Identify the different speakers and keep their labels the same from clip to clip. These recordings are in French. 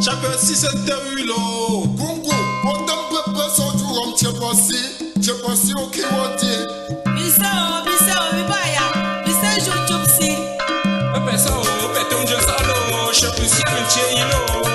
Speaker 1: Chapel 6 Terilo.
Speaker 2: Gungu, Odam Pepe Sojuram Chepasi Okiwati.
Speaker 3: Bisa Vibaya, Bisa Jujupsi.
Speaker 1: Pepe Sao, Petum Jasalo, Chapusi Chino.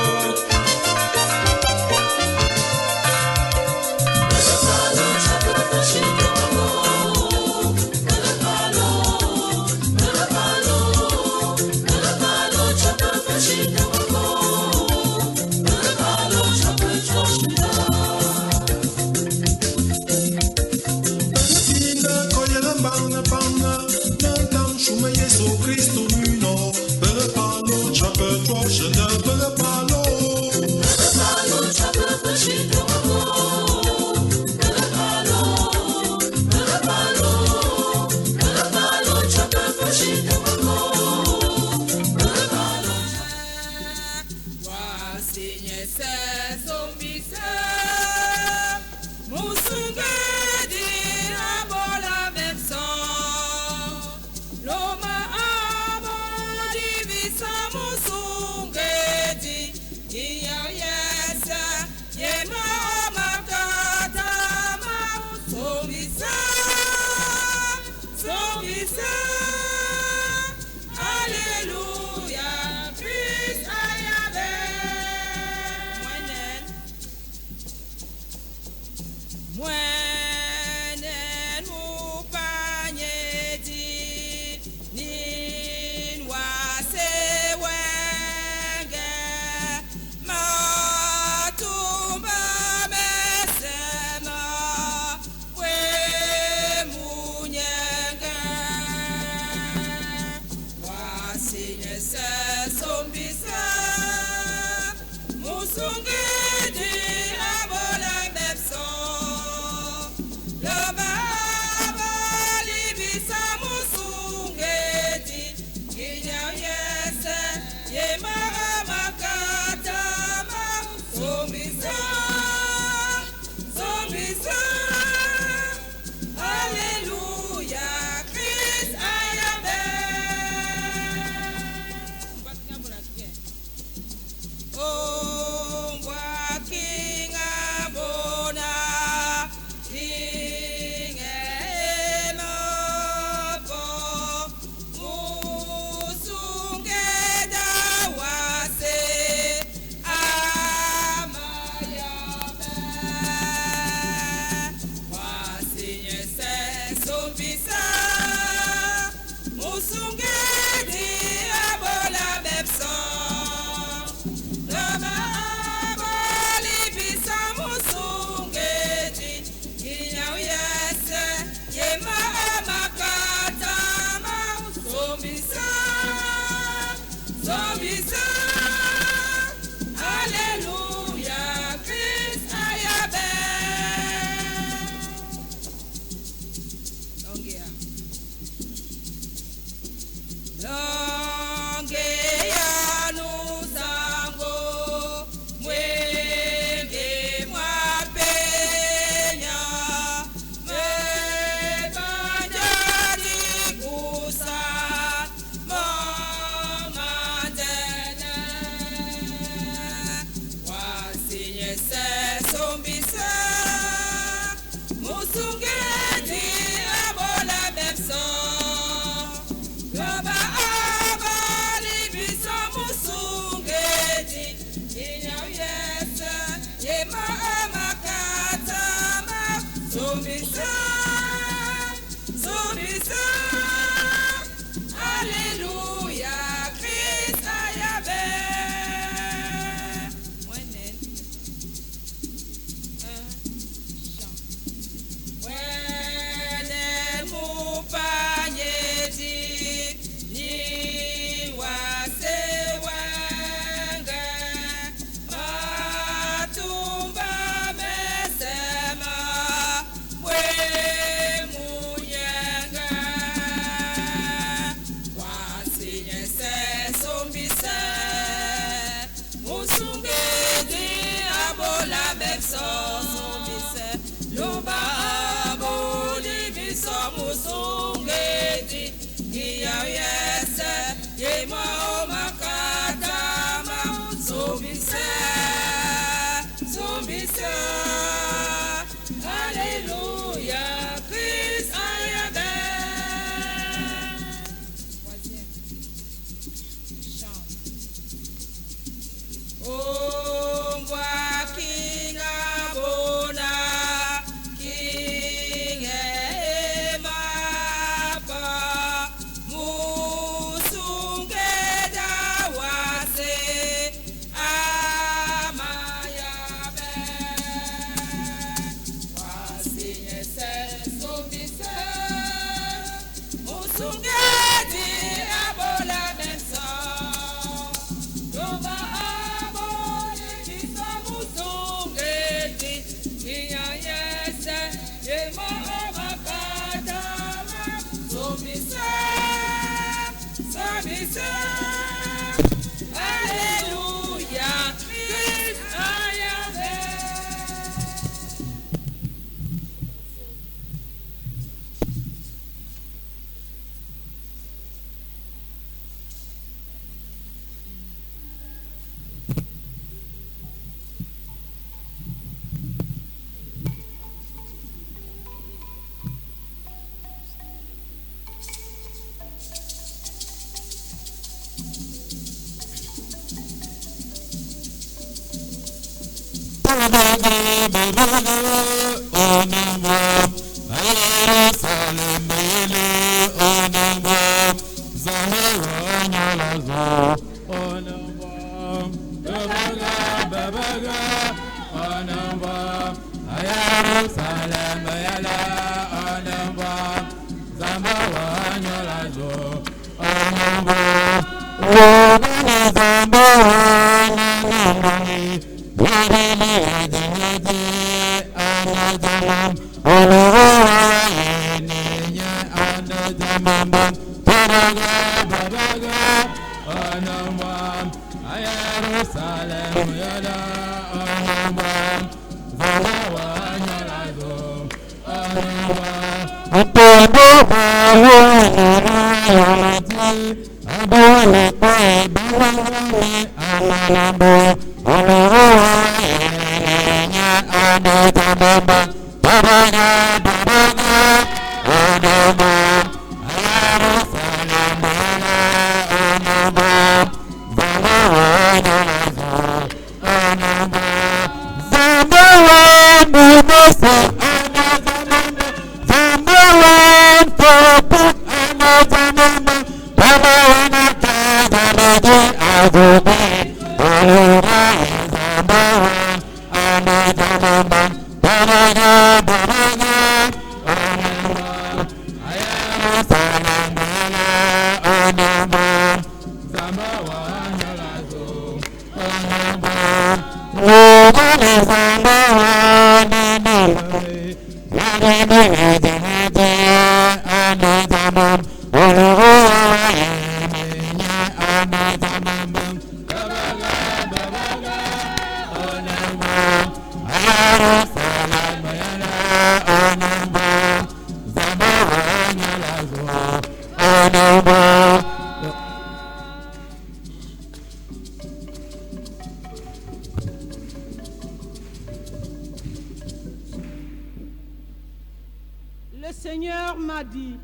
Speaker 4: Le Seigneur m'a dit,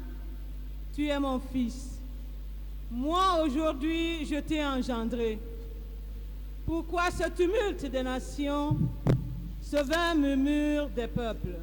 Speaker 4: tu es mon fils. Moi, aujourd'hui, je t'ai engendré. Pourquoi ce tumulte des nations, ce vain murmure des peuples?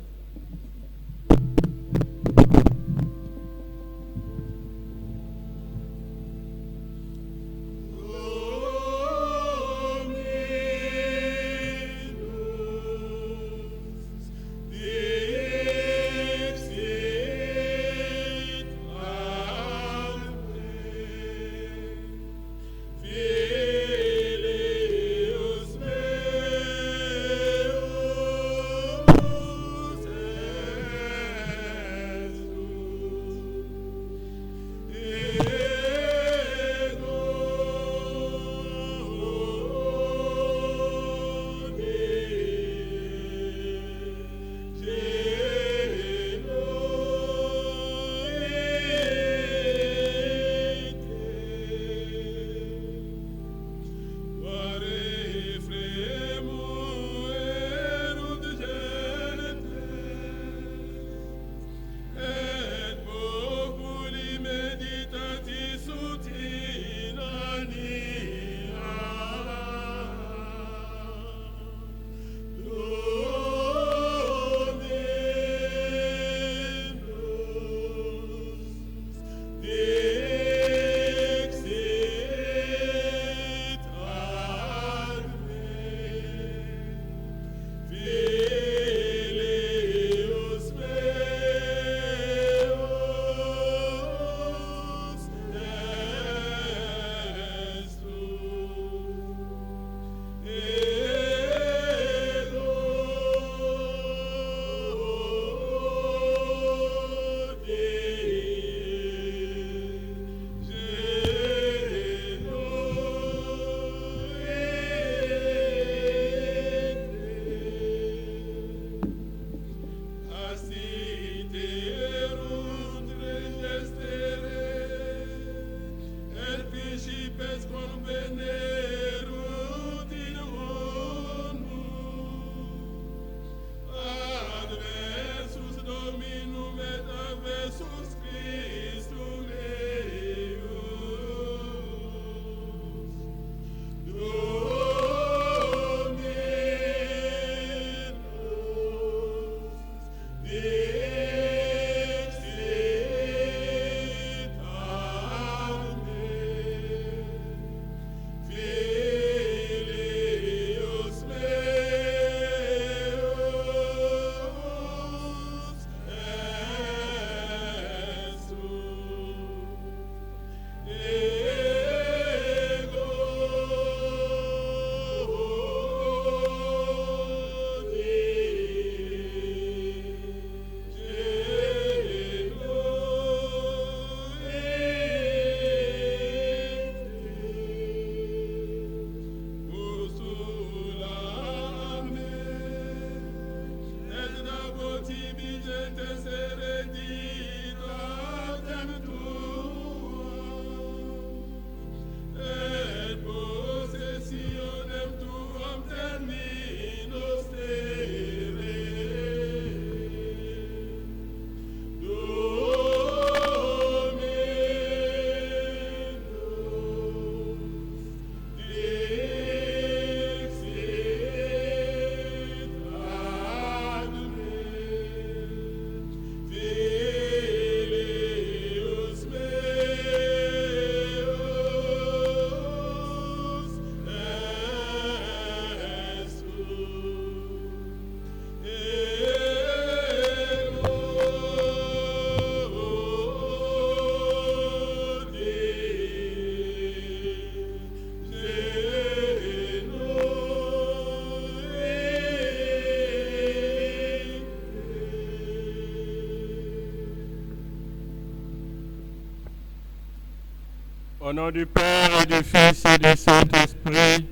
Speaker 5: Au nom du Père et du Fils et du Saint-Esprit,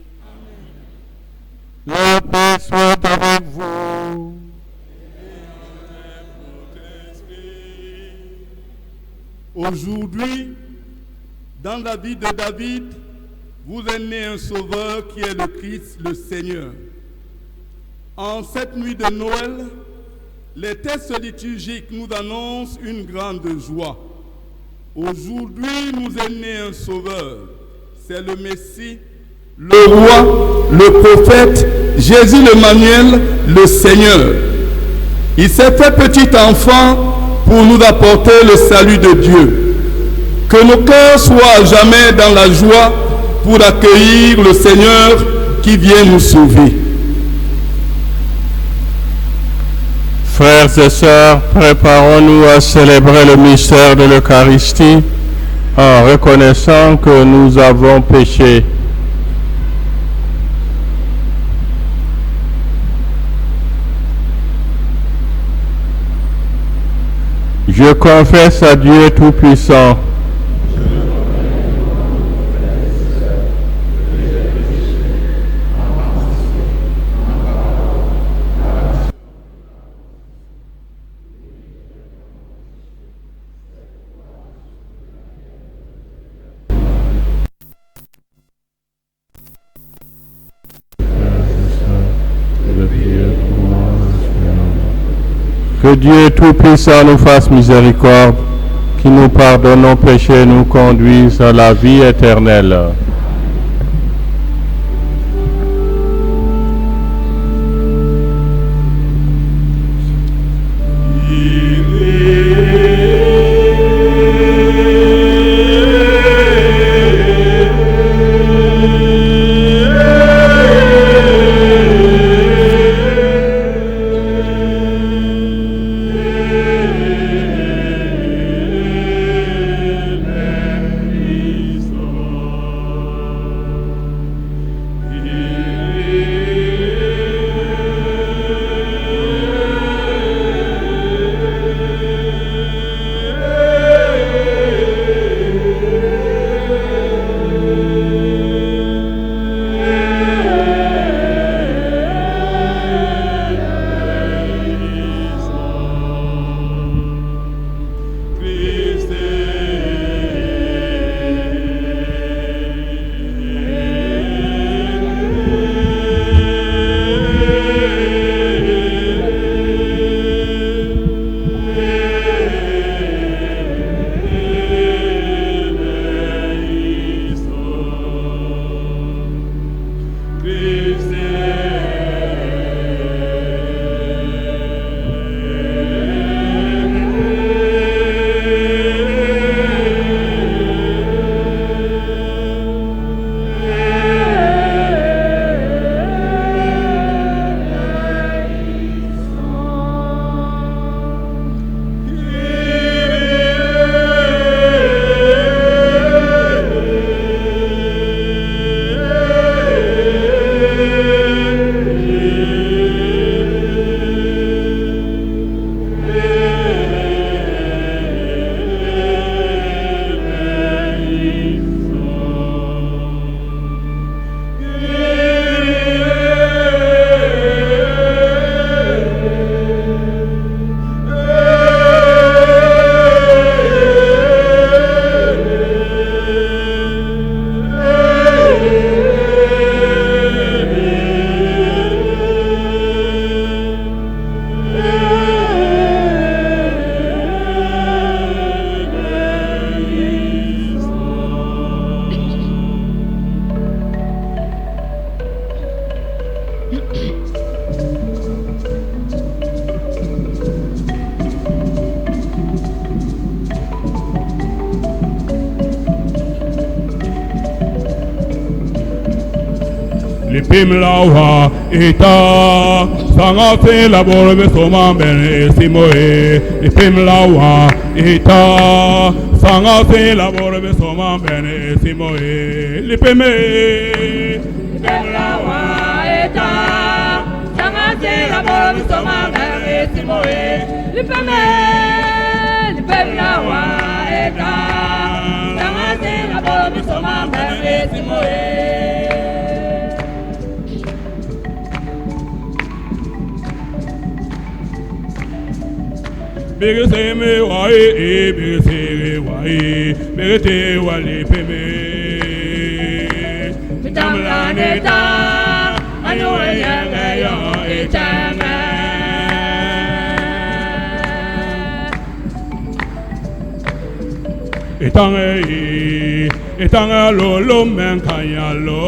Speaker 5: la paix soit avec vous.
Speaker 6: Aujourd'hui, dans la vie de David, vous est né un sauveur qui est le Christ, le Seigneur. En cette nuit de Noël, les textes liturgiques nous annoncent une grande joie. Aujourd'hui, nous est né un sauveur. C'est le Messie, le roi, le prophète, Jésus l'Emmanuel, le Seigneur. Il s'est fait petit enfant pour nous apporter le salut de Dieu. Que nos cœurs soient à jamais dans la joie pour accueillir le Seigneur qui vient nous sauver.
Speaker 5: Frères et sœurs, préparons-nous à célébrer le mystère de l'Eucharistie en reconnaissant que nous avons péché. Je confesse à Dieu Tout-Puissant que Dieu Tout-Puissant nous fasse miséricorde, qui nous pardonne nos péchés et nous conduise à la vie éternelle.
Speaker 7: Pimlawa ita sanga fe labor be soma bene simoe pimlawa ita sanga fe labor be soma bene simoe lipeme
Speaker 3: pimlawa ita sanga fe labor be soma bene simoe lipeme pimlawa ita sanga fe labor be
Speaker 7: Big say me why, big say why, big say wali peme.
Speaker 3: Tamlaneta, anu yanga yo etanga.
Speaker 7: Etanga lo men kanya lo,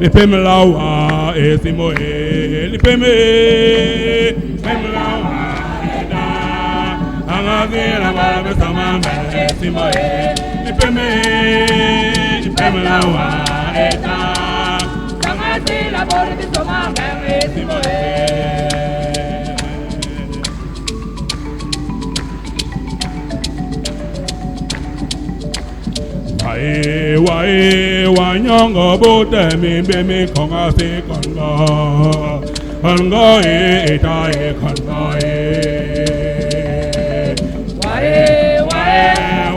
Speaker 7: le peme lawa esimo le peme lawa. La barbe sama esimo le peme la wa eta
Speaker 3: Sama la barbe sama esimo
Speaker 7: wanyongo bote mi be mi konga se konga eta konga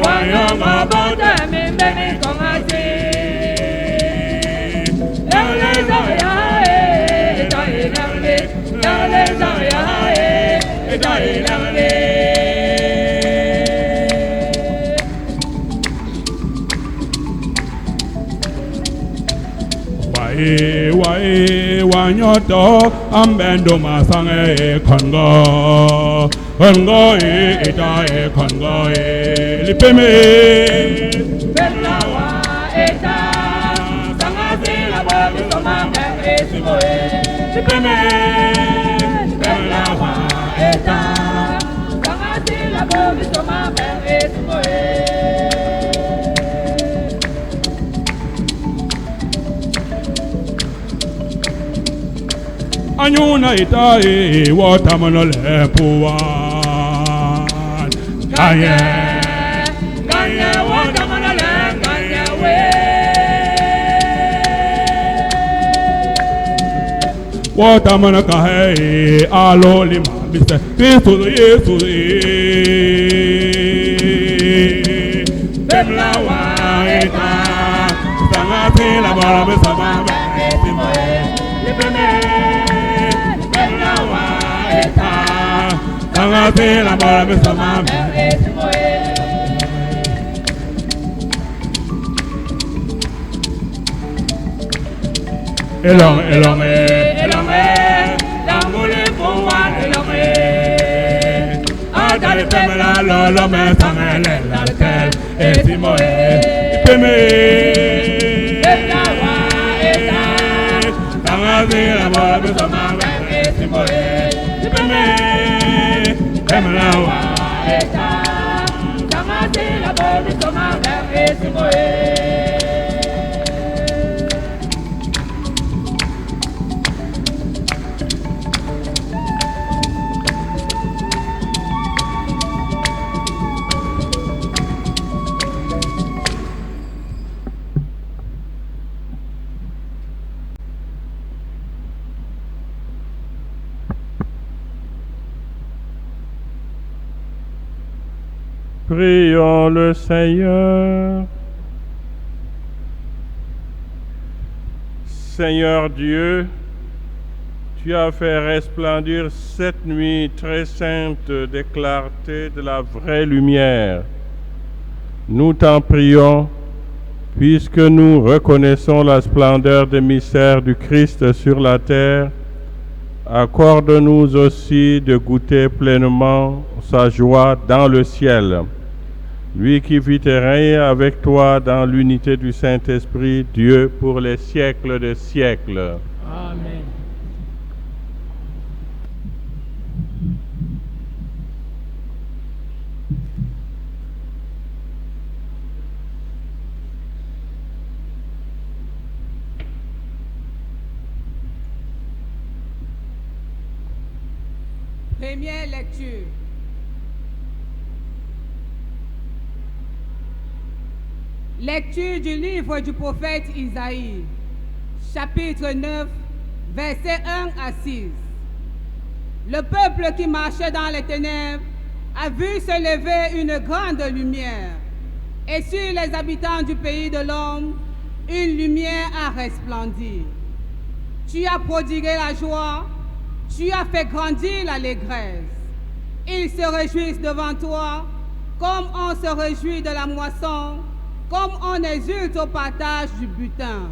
Speaker 7: wanyongo bote mi be mi konga se le zaya eta le zaya eta wanyoto ambendo masange kongo eta kongo lipeme
Speaker 3: Belawa eta sangasi la barbe sama esimo
Speaker 7: lipeme
Speaker 3: Belawa eta sangasi la barbe sama esimo
Speaker 7: anyuna itae watamano lepuan kanye
Speaker 3: watamano le kanye we
Speaker 7: watamano kahe alo lima bise yesu
Speaker 3: Belawa eta
Speaker 7: sangati la barbe sama esimo lipeme sangati la barbe sama
Speaker 3: esimo
Speaker 7: elome
Speaker 3: dambule pouvoir elome
Speaker 7: adale pemela lolo me samele la tel esimo peme
Speaker 3: Belawa eta
Speaker 7: sangati la barbe sama esimo peme pemela wa
Speaker 3: eta sangasi la barbe sama esimo
Speaker 5: Prions le Seigneur. Seigneur Dieu, tu as fait resplendir cette nuit très sainte des clartés de la vraie lumière. Nous t'en prions, puisque nous reconnaissons la splendeur des mystères du Christ sur la terre, accorde-nous aussi de goûter pleinement sa joie dans le ciel. Lui qui vit et règne avec toi dans l'unité du Saint-Esprit, Dieu pour les siècles des siècles.
Speaker 3: Amen.
Speaker 4: Première lecture. Lecture du livre du prophète Isaïe, chapitre 9, versets 1 à 6. Le peuple qui marchait dans les ténèbres a vu se lever une grande lumière, et sur les habitants du pays de l'homme,
Speaker 8: une lumière a resplendi. Tu as prodigué la joie, tu as fait grandir l'allégresse. Ils se réjouissent devant toi, comme on se réjouit de la moisson, comme on exulte au partage du butin.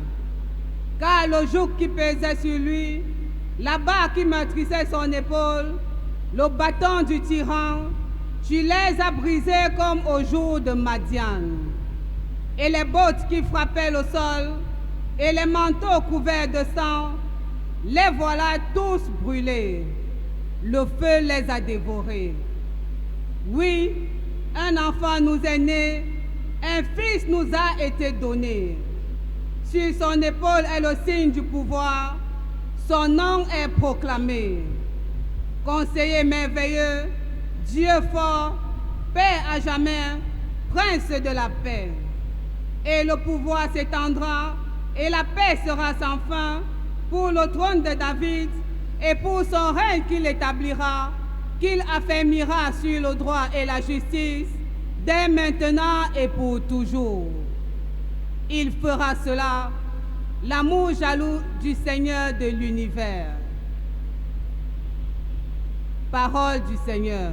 Speaker 8: Car le joug qui pesait sur lui, la barre qui meurtrissait son épaule, le bâton du tyran, tu les as brisés comme au jour de Madian. Et les bottes qui frappaient le sol, et les manteaux couverts de sang, les voilà tous brûlés. Le feu les a dévorés. Oui, un enfant nous est né, un fils nous a été donné. Sur son épaule est le signe du pouvoir, son nom est proclamé. Conseiller merveilleux, Dieu fort, Père à jamais, Prince de la paix. Et le pouvoir s'étendra, et la paix sera sans fin pour le trône de David, et pour son règne qu'il établira, qu'il affermira sur le droit et la justice, dès maintenant et pour toujours. Il fera cela, l'amour jaloux du Seigneur de l'univers. Parole du Seigneur.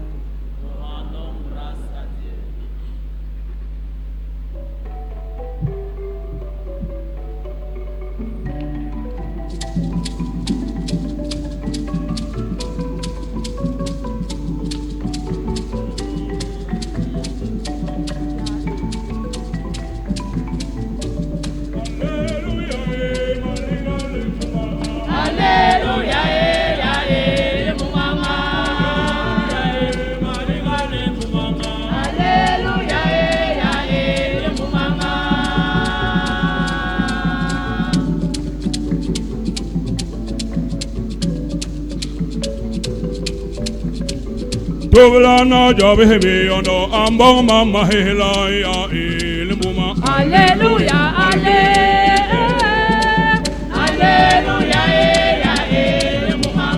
Speaker 9: Nous rendons grâce à Dieu.
Speaker 7: Tobulana jabe hebe yono ambong mama hela ya ilmuma.
Speaker 3: Alléluia, Alléluia, ya ilmuma.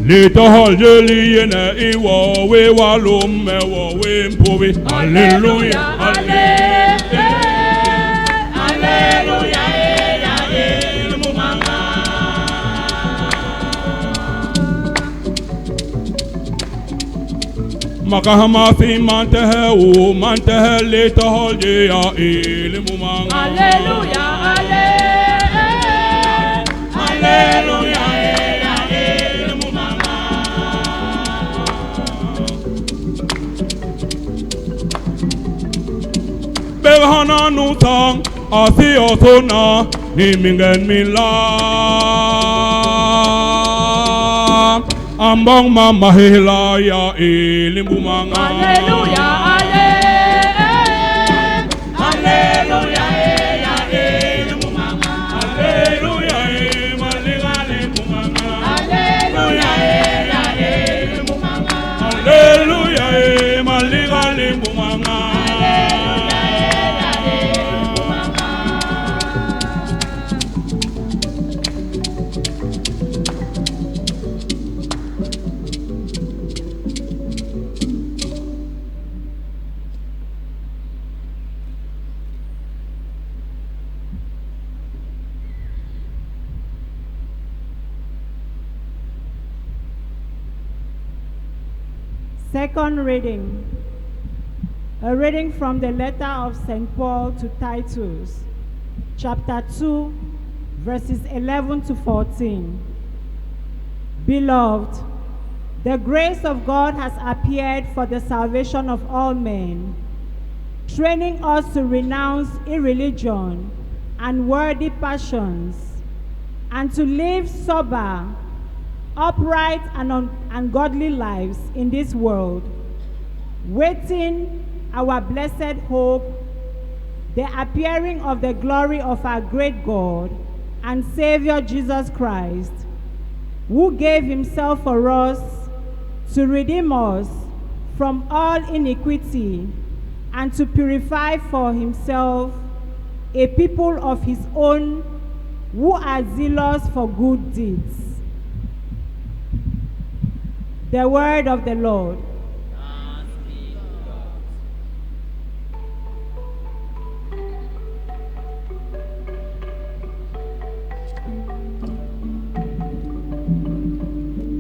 Speaker 7: Lito hol jeli yena iwo we walum me wo we mpobi. Alléluia,
Speaker 3: Alléluia,
Speaker 7: Makahama fi mantehe o mantehe lito hol je ya ilmuma.
Speaker 3: Alléluia, Alléluia, ya ilmuma.
Speaker 7: Belhana nutang asi osona ni mingen mila. Ambong mama hela ya ilimbumanga.
Speaker 3: Alléluia, Alléluia, ya ilmumanga.
Speaker 7: Alléluia, malinga limbumanga.
Speaker 3: Alléluia, ya ilmumanga.
Speaker 7: Alléluia, malinga limbumanga.
Speaker 10: Second reading. A reading from the letter of St. Paul to Titus, chapter 2, verses 11 to 14. Beloved, the grace of God has appeared for the salvation of all men, training us to renounce irreligion and worldly passions, and to live sober, upright and godly lives in this world, waiting our blessed hope, the appearing of the glory of our great God and Savior Jesus Christ, who gave himself for us to redeem us from all iniquity and to purify for himself a people of his own who are zealous for good deeds. The word of the Lord.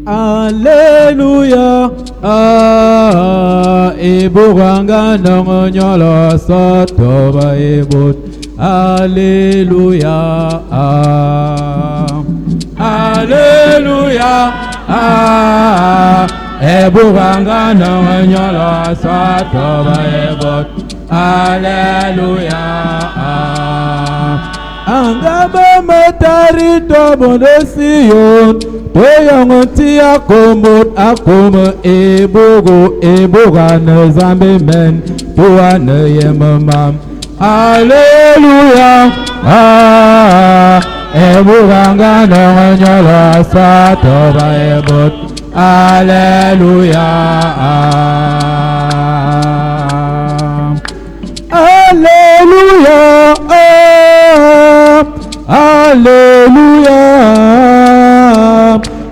Speaker 11: Alléluia, Eburanga nongonyolo sotoba ebut. Alléluia, Alléluia, Eburanga nongonyolo sotoba ebut. Alléluia, Angaba matari tobo de Sion. Toyongonti akomot akome ebogo eboga ne zambe men toa ne yemamam. Alléluia, eboganga ne nyola satoba ebot. Alléluia, Alléluia, Alléluia.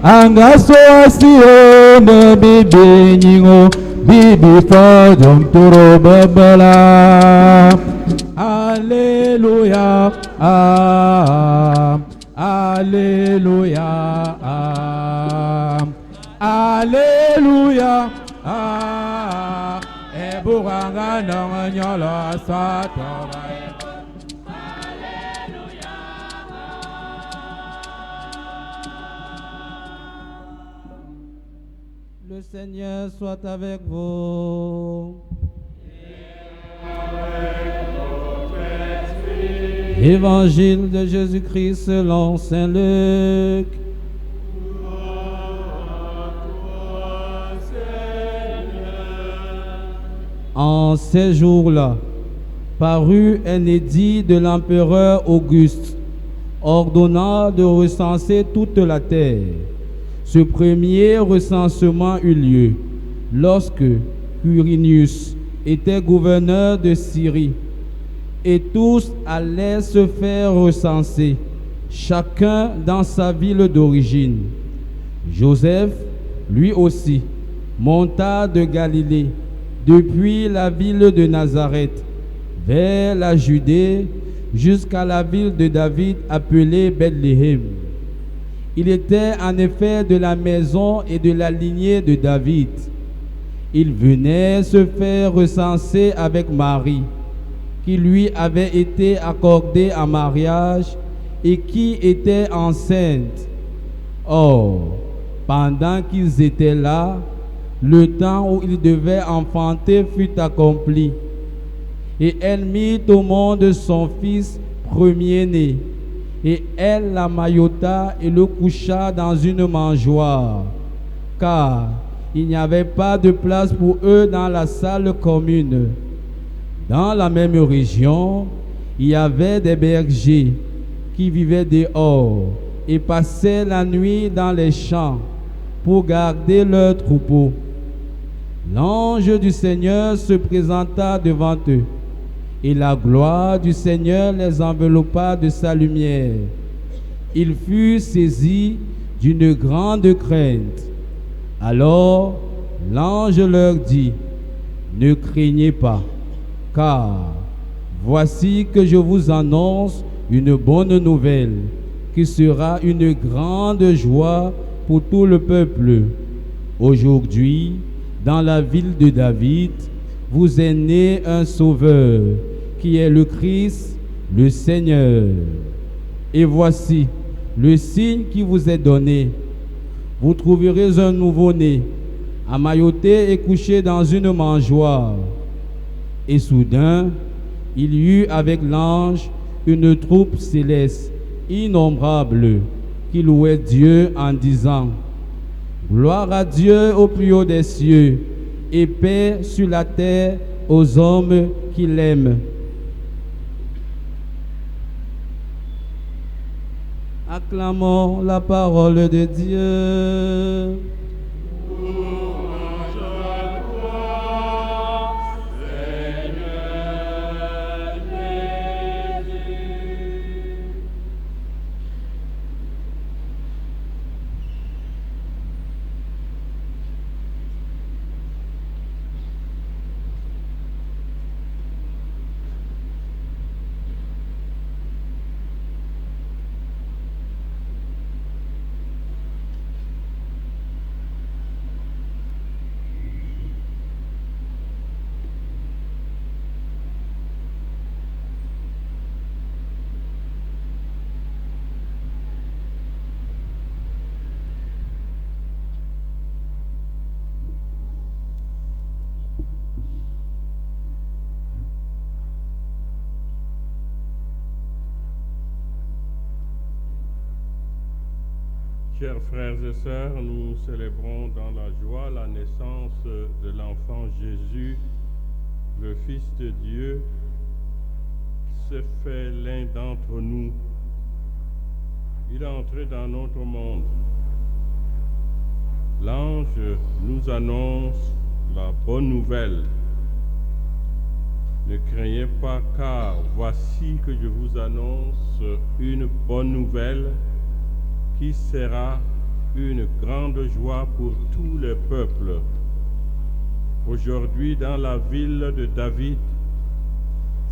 Speaker 11: Angaso asio ne bibi nyingo bibi fodom turo babala. Alléluia, Alléluia, Alléluia, Eburanga nongonyolo satoba. Le Seigneur soit avec vous. Évangile de Jésus-Christ selon Saint Luc. En ces jours-là, parut un édit de l'empereur Auguste, ordonnant de recenser toute la terre. Ce premier recensement eut lieu lorsque Quirinius était gouverneur de Syrie, et tous allaient se faire recenser, chacun dans sa ville d'origine. Joseph, lui aussi, monta de Galilée, depuis la ville de Nazareth, vers la Judée, jusqu'à la ville de David appelée Bethléem. Il était en effet de la maison et de la lignée de David. Il venait se faire recenser avec Marie, qui lui avait été accordée en mariage et qui était enceinte. Or, pendant qu'ils étaient là, le temps où ils devaient enfanter fut accompli. Et elle mit au monde son fils premier-né. Et elle l'amaillota et le coucha dans une mangeoire, car il n'y avait pas de place pour eux dans la salle commune. Dans la même région, il y avait des bergers qui vivaient dehors et passaient la nuit dans les champs pour garder leurs troupeaux. L'ange du Seigneur se présenta devant eux, et la gloire du Seigneur les enveloppa de sa lumière. Ils furent saisis d'une grande crainte. Alors l'ange leur dit: ne craignez pas, car voici que je vous annonce une bonne nouvelle, qui sera une grande joie pour tout le peuple. Aujourd'hui, dans la ville de David, vous est né un sauveur, qui est le Christ, le Seigneur. Et voici le signe qui vous est donné. Vous trouverez un nouveau-né, emmailloté et couché dans une mangeoire. Et soudain, il y eut avec l'ange une troupe céleste, innombrable, qui louait Dieu en disant: gloire à Dieu au plus haut des cieux, et paix sur la terre aux hommes qui l'aiment. Acclamons la parole de Dieu.
Speaker 5: Chers frères et sœurs, nous célébrons dans la joie la naissance de l'enfant Jésus, le Fils de Dieu, qui s'est fait l'un d'entre nous. Il est entré dans notre monde. L'ange nous annonce la bonne nouvelle. Ne craignez pas, car voici que je vous annonce une bonne nouvelle qui sera une grande joie pour tous les peuples. Aujourd'hui, dans la ville de David,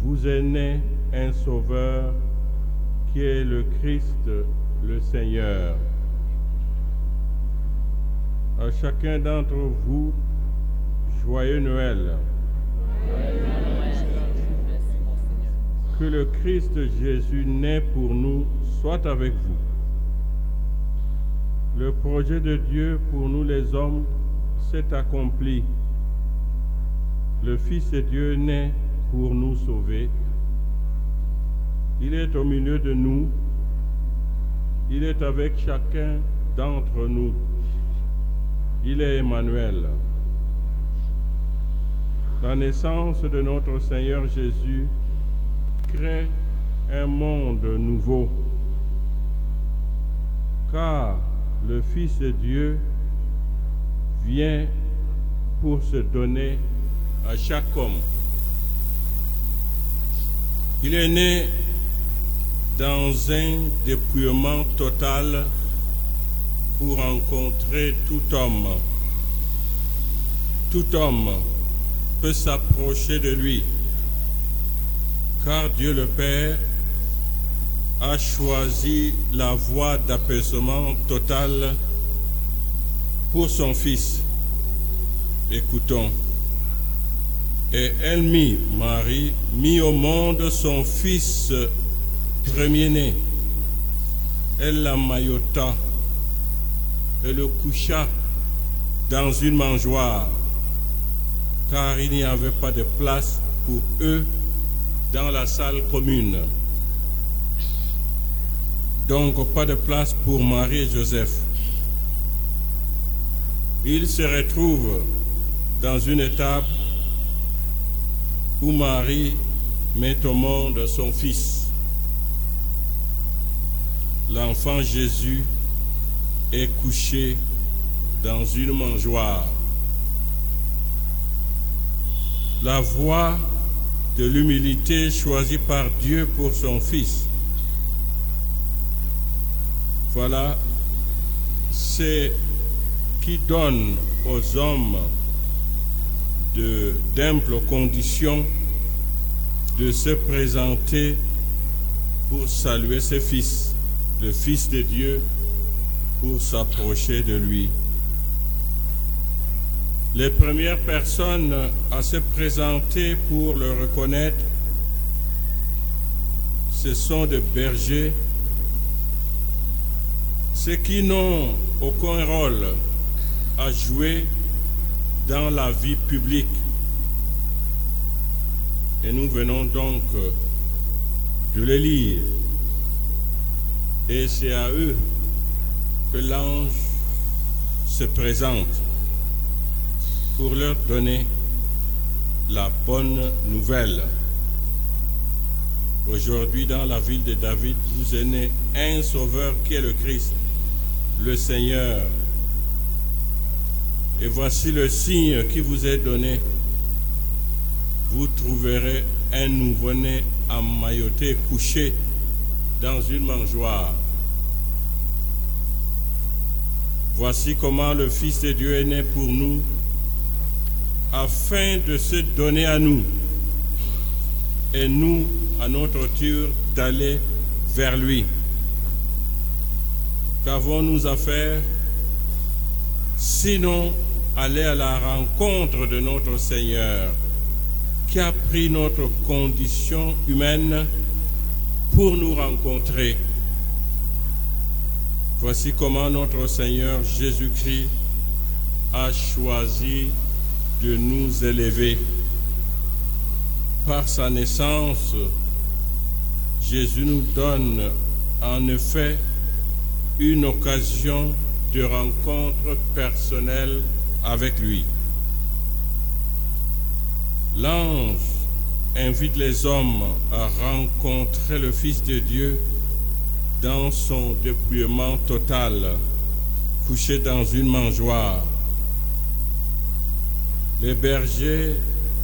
Speaker 5: vous est né un sauveur qui est le Christ, le Seigneur. À chacun d'entre vous, joyeux Noël. Que le Christ Jésus né pour nous soit avec vous. Le projet de Dieu pour nous les hommes s'est accompli. Le Fils de Dieu naît pour nous sauver. Il est au milieu de nous. Il est avec chacun d'entre nous. Il est Emmanuel. La naissance de notre Seigneur Jésus crée un monde nouveau, car le Fils de Dieu vient pour se donner à chaque homme. Il est né dans un dépouillement total pour rencontrer tout homme. Tout homme peut s'approcher de lui, car Dieu le Père a choisi la voie d'apaisement total pour son Fils. Écoutons. Et elle Marie, mit au monde son Fils premier-né. Elle l'emmaillota et le coucha dans une mangeoire, car il n'y avait pas de place pour eux dans la salle commune. Donc pas de place pour Marie et Joseph. Ils se retrouvent dans une étape où Marie met au monde son fils. L'enfant Jésus est couché dans une mangeoire. La voie de l'humilité choisie par Dieu pour son Fils. Voilà, c'est qui donne aux hommes d'humbles conditions de se présenter pour saluer ses fils, le Fils de Dieu, pour s'approcher de lui. Les premières personnes à se présenter pour le reconnaître, ce sont des bergers, ceux qui n'ont aucun rôle à jouer dans la vie publique. Et nous venons donc de les lire. Et c'est à eux que l'ange se présente pour leur donner la bonne nouvelle. Aujourd'hui, dans la ville de David, vous est né un sauveur qui est le Christ, le Seigneur. Et voici le signe qui vous est donné. Vous trouverez un nouveau-né emmailloté, couché dans une mangeoire. Voici comment le Fils de Dieu est né pour nous, afin de se donner à nous, et nous, à notre tour, d'aller vers lui. Qu'avons-nous à faire, sinon aller à la rencontre de notre Seigneur, qui a pris notre condition humaine pour nous rencontrer. Voici comment notre Seigneur Jésus-Christ a choisi de nous élever. Par sa naissance, Jésus nous donne en effet une occasion de rencontre personnelle avec lui. L'ange invite les hommes à rencontrer le Fils de Dieu dans son dépouillement total, couché dans une mangeoire. Les bergers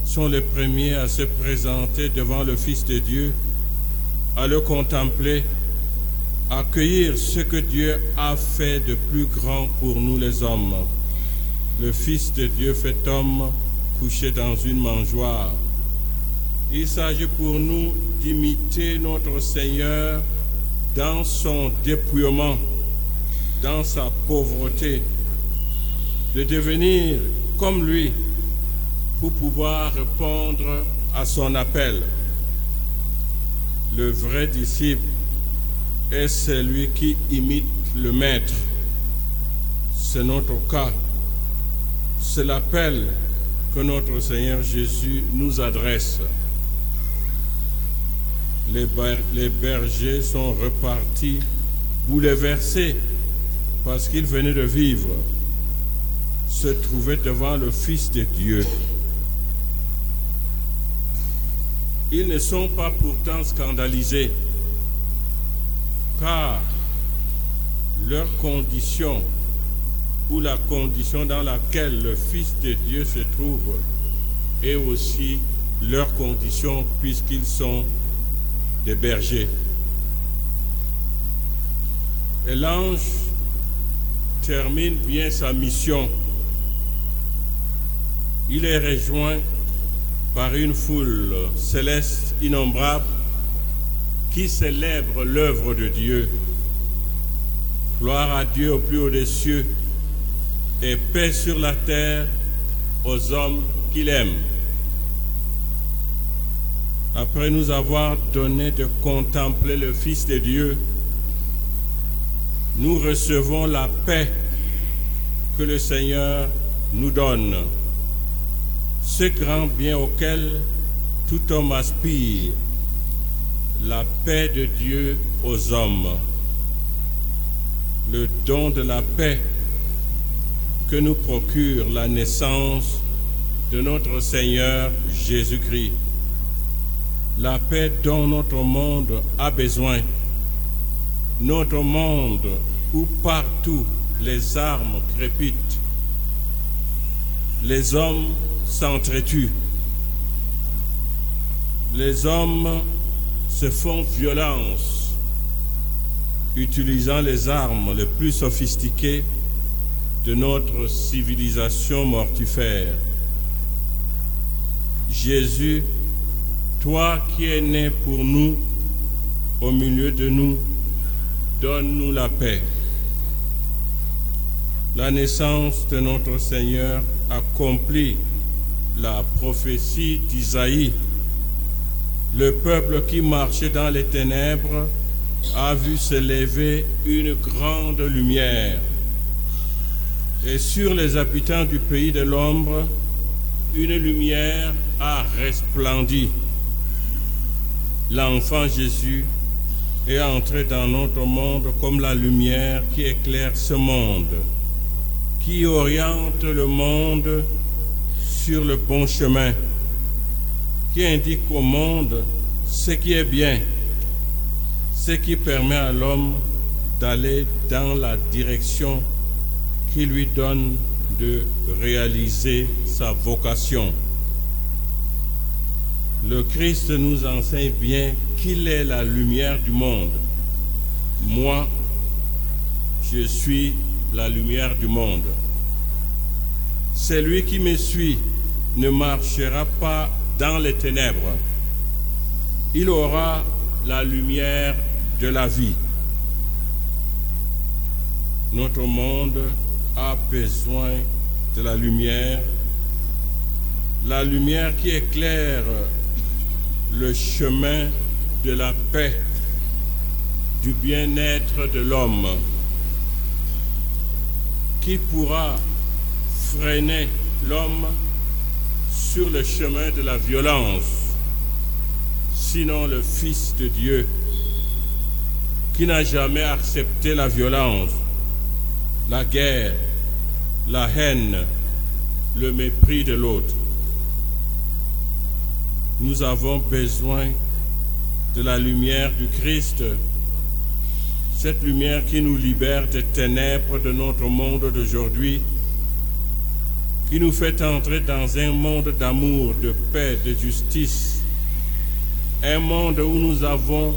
Speaker 5: sont les premiers à se présenter devant le Fils de Dieu, à le contempler, à accueillir ce que Dieu a fait de plus grand pour nous les hommes. Le Fils de Dieu fait homme, couché dans une mangeoire. Il s'agit pour nous d'imiter notre Seigneur dans son dépouillement, dans sa pauvreté, de devenir comme lui pour pouvoir répondre à son appel. Le vrai disciple est celui qui imite le Maître. C'est notre cas. C'est l'appel que notre Seigneur Jésus nous adresse. Les bergers sont repartis bouleversés parce qu'ils venaient de vivre, se trouver devant le Fils de Dieu. Ils ne sont pas pourtant scandalisés, car leur condition ou la condition dans laquelle le Fils de Dieu se trouve est aussi leur condition puisqu'ils sont des bergers. Et l'ange termine bien sa mission. Il est rejoint par une foule céleste innombrable qui célèbre l'œuvre de Dieu. Gloire à Dieu au plus haut des cieux et paix sur la terre aux hommes qu'il aime. Après nous avoir donné de contempler le Fils de Dieu, nous recevons la paix que le Seigneur nous donne, ce grand bien auquel tout homme aspire, la paix de Dieu aux hommes, le don de la paix que nous procure la naissance de notre Seigneur Jésus-Christ, la paix dont notre monde a besoin, notre monde où partout les armes crépitent, les hommes s'entretuent, les hommes se font violence, utilisant les armes les plus sophistiquées de notre civilisation mortifère. Jésus, toi qui es né pour nous, au milieu de nous, donne-nous la paix. La naissance de notre Seigneur accomplit la prophétie d'Isaïe. Le peuple qui marchait dans les ténèbres a vu se lever une grande lumière. Et sur les habitants du pays de l'ombre, une lumière a resplendi. L'enfant Jésus est entré dans notre monde comme la lumière qui éclaire ce monde, qui oriente le monde sur le bon chemin, qui indique au monde ce qui est bien, ce qui permet à l'homme d'aller dans la direction qui lui donne de réaliser sa vocation. Le Christ nous enseigne bien qu'il est la lumière du monde. Moi, je suis la lumière du monde. Celui qui me suit ne marchera pas dans les ténèbres. Il aura la lumière de la vie. Notre monde a besoin de la lumière qui éclaire le chemin de la paix, du bien-être de l'homme, qui pourra freiner l'homme sur le chemin de la violence, sinon le Fils de Dieu, qui n'a jamais accepté la violence, la guerre, la haine, le mépris de l'autre. Nous avons besoin de la lumière du Christ, cette lumière qui nous libère des ténèbres de notre monde d'aujourd'hui, qui nous fait entrer dans un monde d'amour, de paix, de justice, un monde où nous avons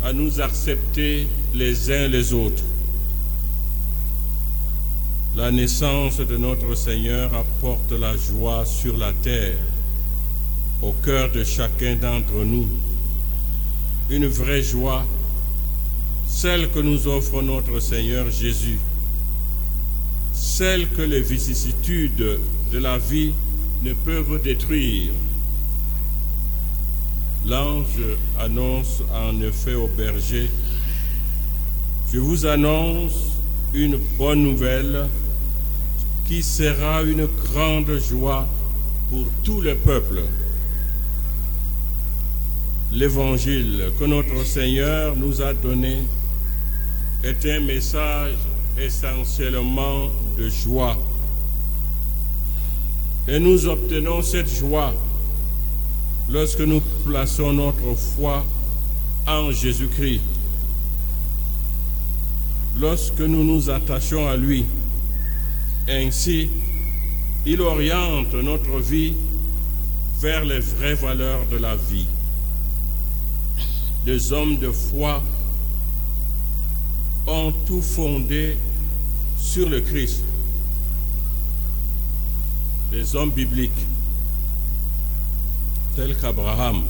Speaker 5: à nous accepter les uns les autres. La naissance de notre Seigneur apporte la joie sur la terre, au cœur de chacun d'entre nous. Une vraie joie, celle que nous offre notre Seigneur Jésus, celle que les vicissitudes de la vie ne peuvent détruire. L'ange annonce en effet au berger: je vous annonce une bonne nouvelle qui sera une grande joie pour tout le peuple. L'évangile que notre Seigneur nous a donné est un message essentiellement de joie. Et nous obtenons cette joie lorsque nous plaçons notre foi en Jésus-Christ, lorsque nous nous attachons à lui. Ainsi, il oriente notre vie vers les vraies valeurs de la vie. Des hommes de foi ont tout fondé sur le Christ. Des hommes bibliques tels qu'Abraham,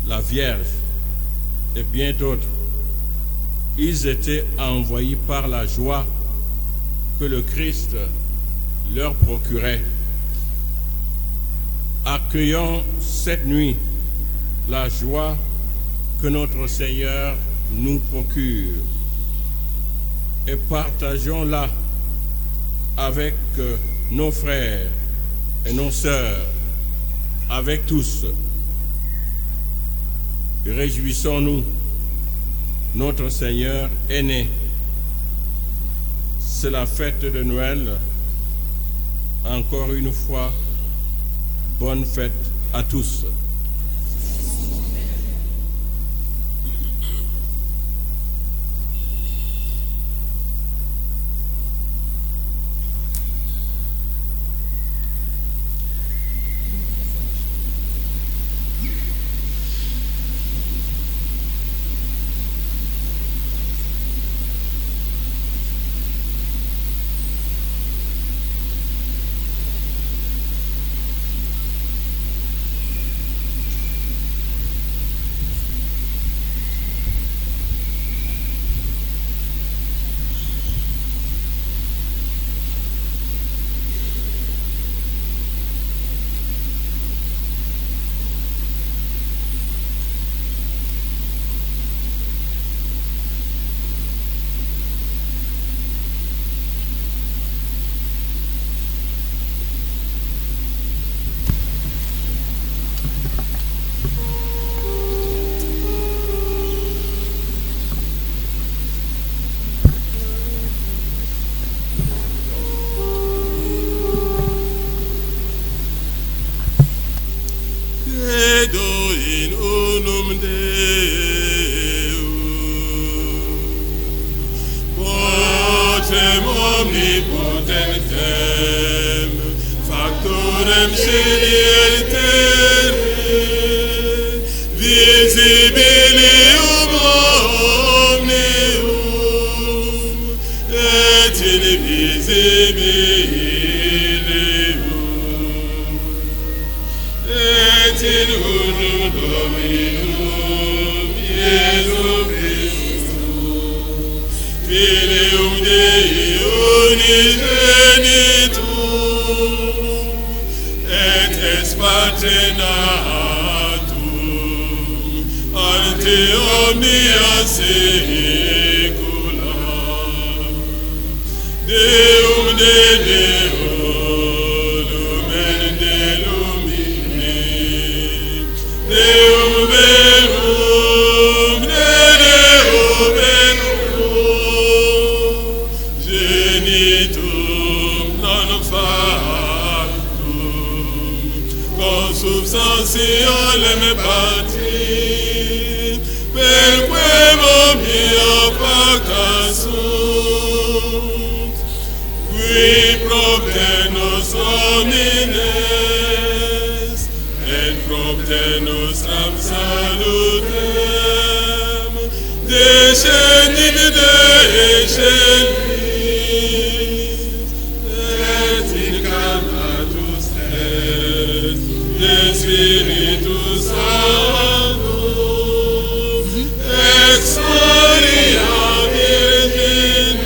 Speaker 5: la Vierge et bien d'autres, ils étaient envoyés par la joie que le Christ leur procurait. Accueillons cette nuit la joie que notre Seigneur nous procure et partageons-la avec nos frères et nos sœurs, avec tous. Réjouissons-nous, notre Seigneur est né. C'est la fête de Noël. Encore une fois, bonne fête à tous.
Speaker 12: Deum verum, Deum
Speaker 1: Pater nostram salutem, descendit Dei celis, et incarnatus es de Spiritus Sanctus, ex Maria Virginis,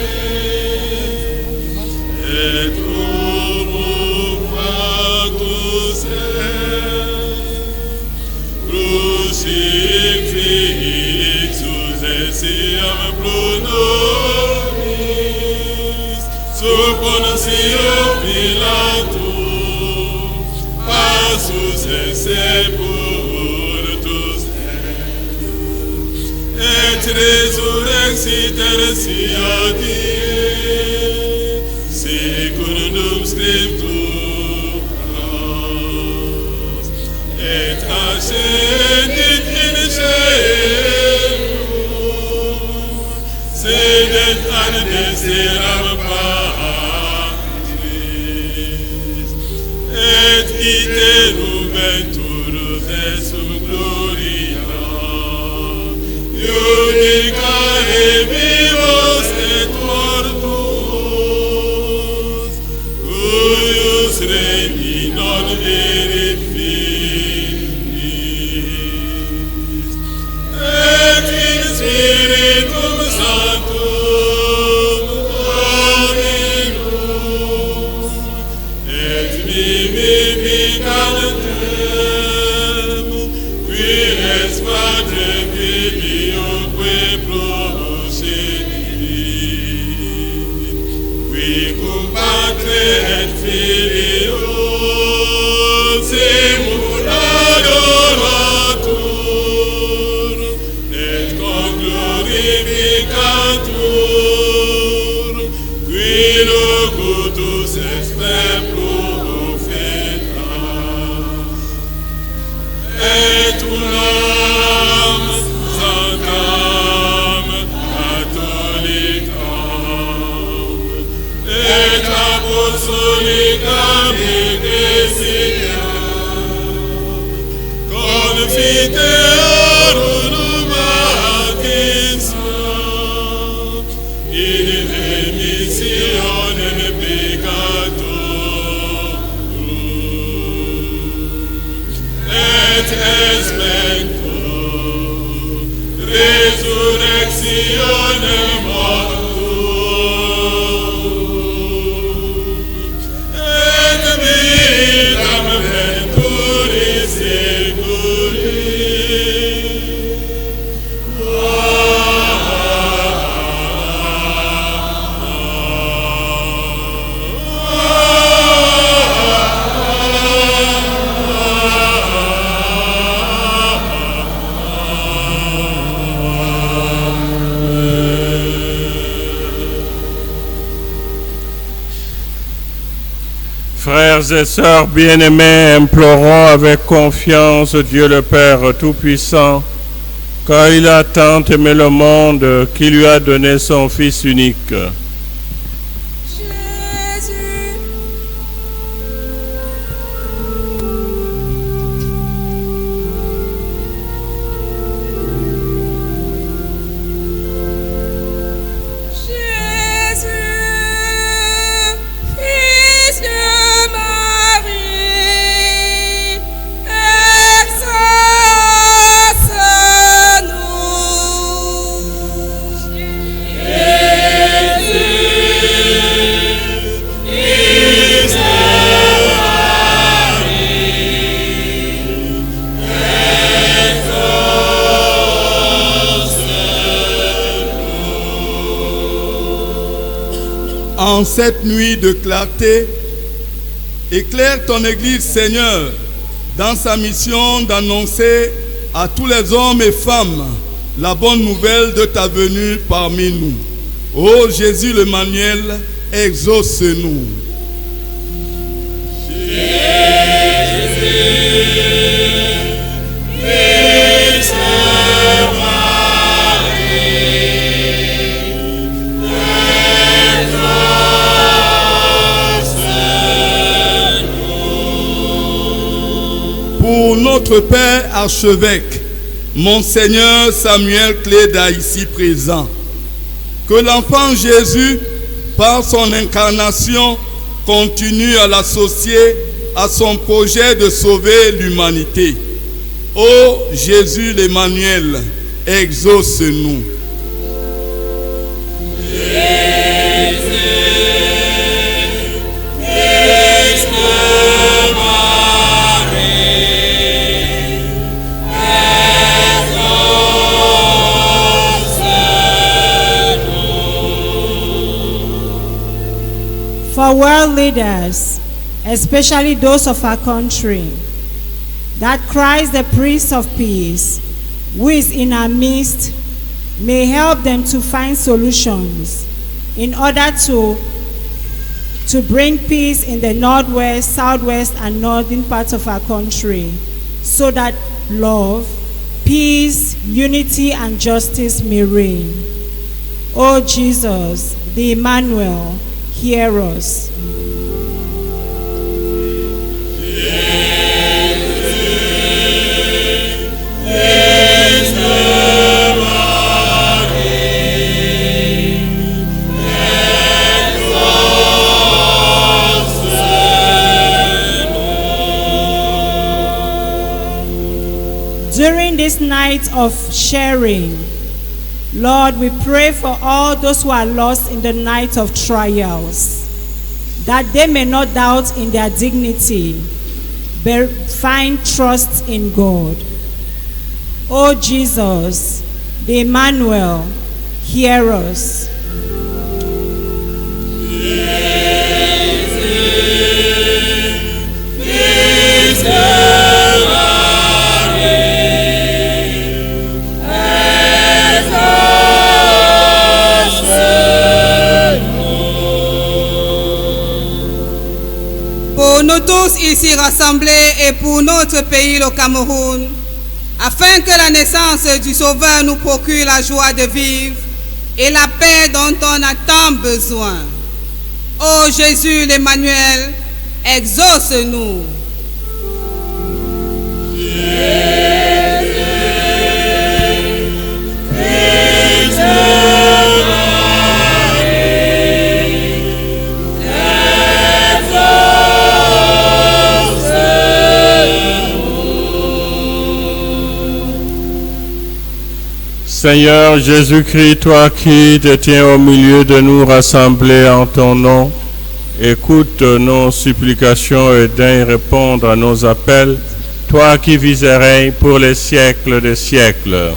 Speaker 1: et homo factus crucifixus essiam pro nobis, sub Pontio Pilatus, passus et sepultus et resurrexit tertia die, secundum Scripturas, et ascendit in caelum, sedet ad dexteram Patris, et iterum venturus esum gloria, judicare vivos et mortuos, cuius regni non erit finis, et in Spiritum Sanctum Dominum, et vivificantem, qui es Pater Filioque procedit, qui cum Patre et Filio semul adoratur, et conglorificatur, qui locutus est per profetas, et unam sanctam catholicam, et apostolicam ecclesiam, confiteorum baptismam, in remissionem peccatorum, et expecto resurrectionem mortuum, et vitam venturis seculi.
Speaker 5: Frères et sœurs bien-aimés, implorons avec confiance Dieu le Père Tout-Puissant, car il a tant aimé le monde qu'il lui a donné son Fils unique.
Speaker 6: En cette nuit de clarté, éclaire ton Église, Seigneur, dans sa mission d'annoncer à tous les hommes et femmes la bonne nouvelle de ta venue parmi nous. Ô Jésus l'Emmanuel, exauce-nous. Pour notre notre Père archevêque, Monseigneur Samuel Cléda, ici présent, que l'enfant Jésus, par son incarnation, continue à l'associer à son projet de sauver l'humanité. Ô Jésus l'Emmanuel, exauce-nous.
Speaker 10: For world leaders, especially those of our country, that Christ, the Prince of Peace, who is in our midst, may help them to find solutions in order to bring peace in the northwest, southwest, and northern parts of our country, so that love, peace, unity, and justice may reign. O Jesus, the Emmanuel, hear us. During this night of sharing, Lord, we pray for all those who are lost in the night of trials, that they may not doubt in their dignity, but find trust in God. O Jesus, the Emmanuel, hear us.
Speaker 8: Pour nous tous ici rassemblés et pour notre pays, le Cameroun, afin que la naissance du Sauveur nous procure la joie de vivre et la paix dont on a tant besoin. Ô Jésus l'Emmanuel, exauce-nous.
Speaker 5: Seigneur Jésus-Christ, toi qui te tiens au milieu de nous rassemblés en ton nom, écoute nos supplications et daignes répondre à nos appels, toi qui vis et règnes pour les siècles des siècles.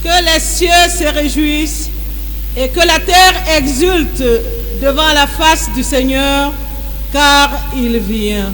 Speaker 4: Que les cieux se réjouissent et que la terre exulte devant la face du Seigneur, car il vient.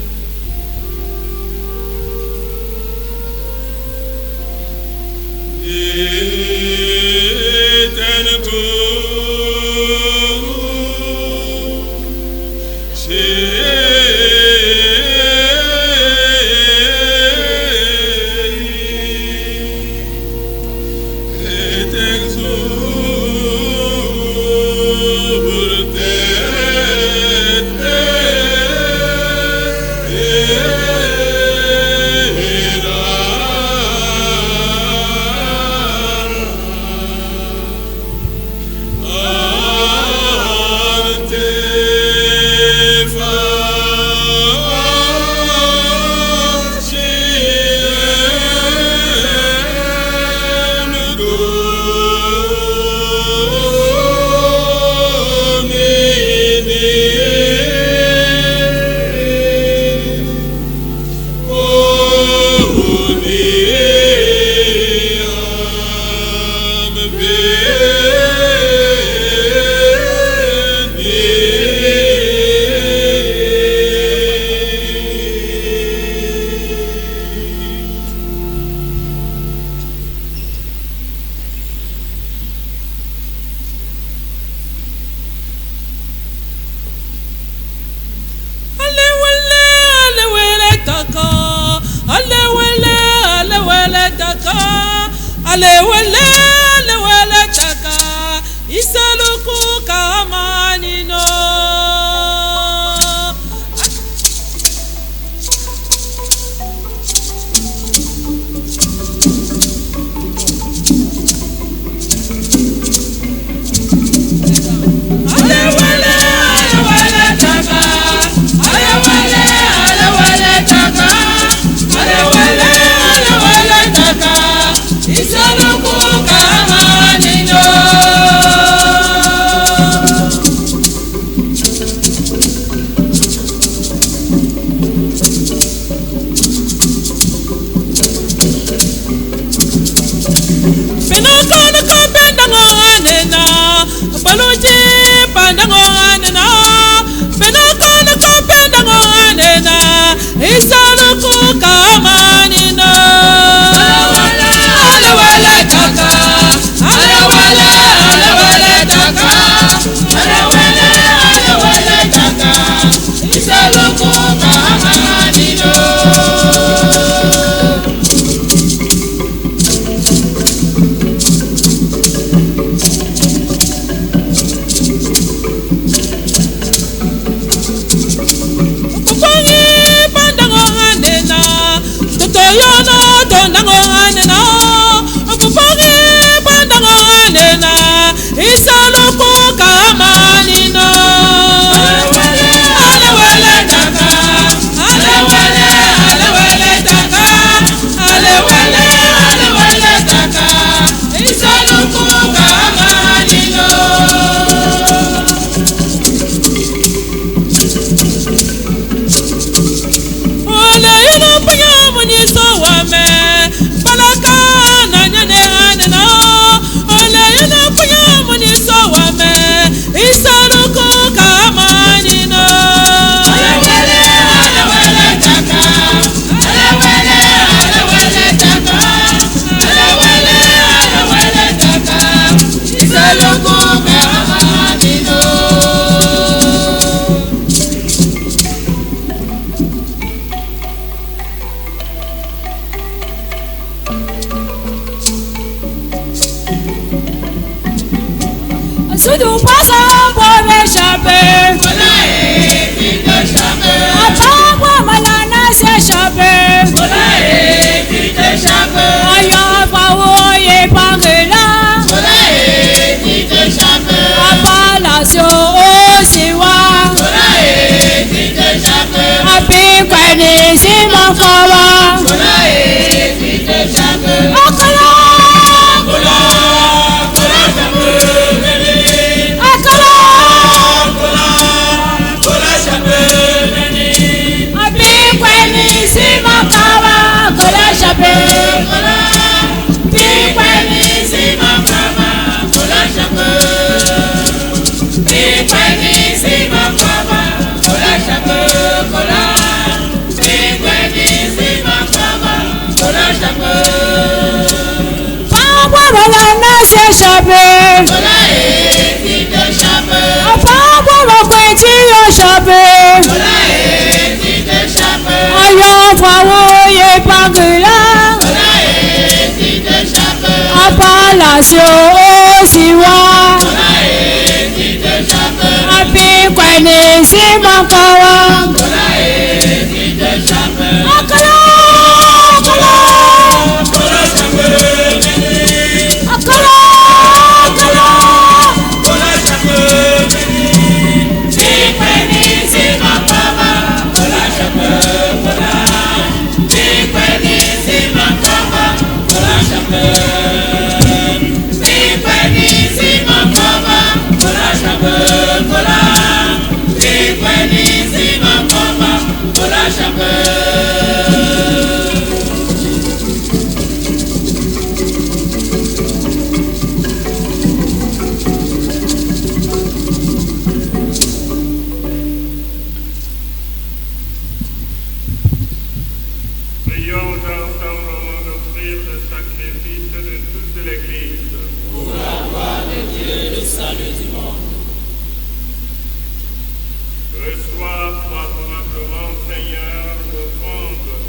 Speaker 12: taka, alewele taka, alewele taka, isaluku kamanino.
Speaker 5: Reçois, toi, ton Seigneur, l'offrande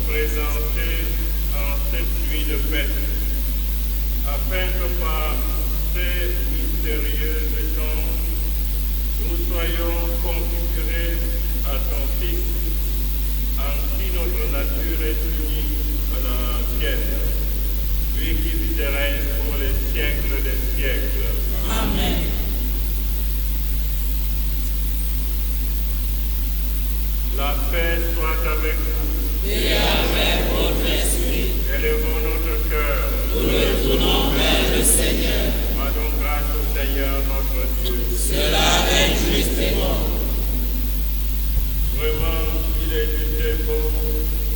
Speaker 5: grâce avec vous.
Speaker 12: Et avec votre esprit.
Speaker 5: Élevons notre cœur.
Speaker 12: Nous le tournons vers le Seigneur.
Speaker 5: Rendons grâce au Seigneur notre Dieu.
Speaker 12: Cela est juste et bon.
Speaker 5: Vraiment, il est juste et bon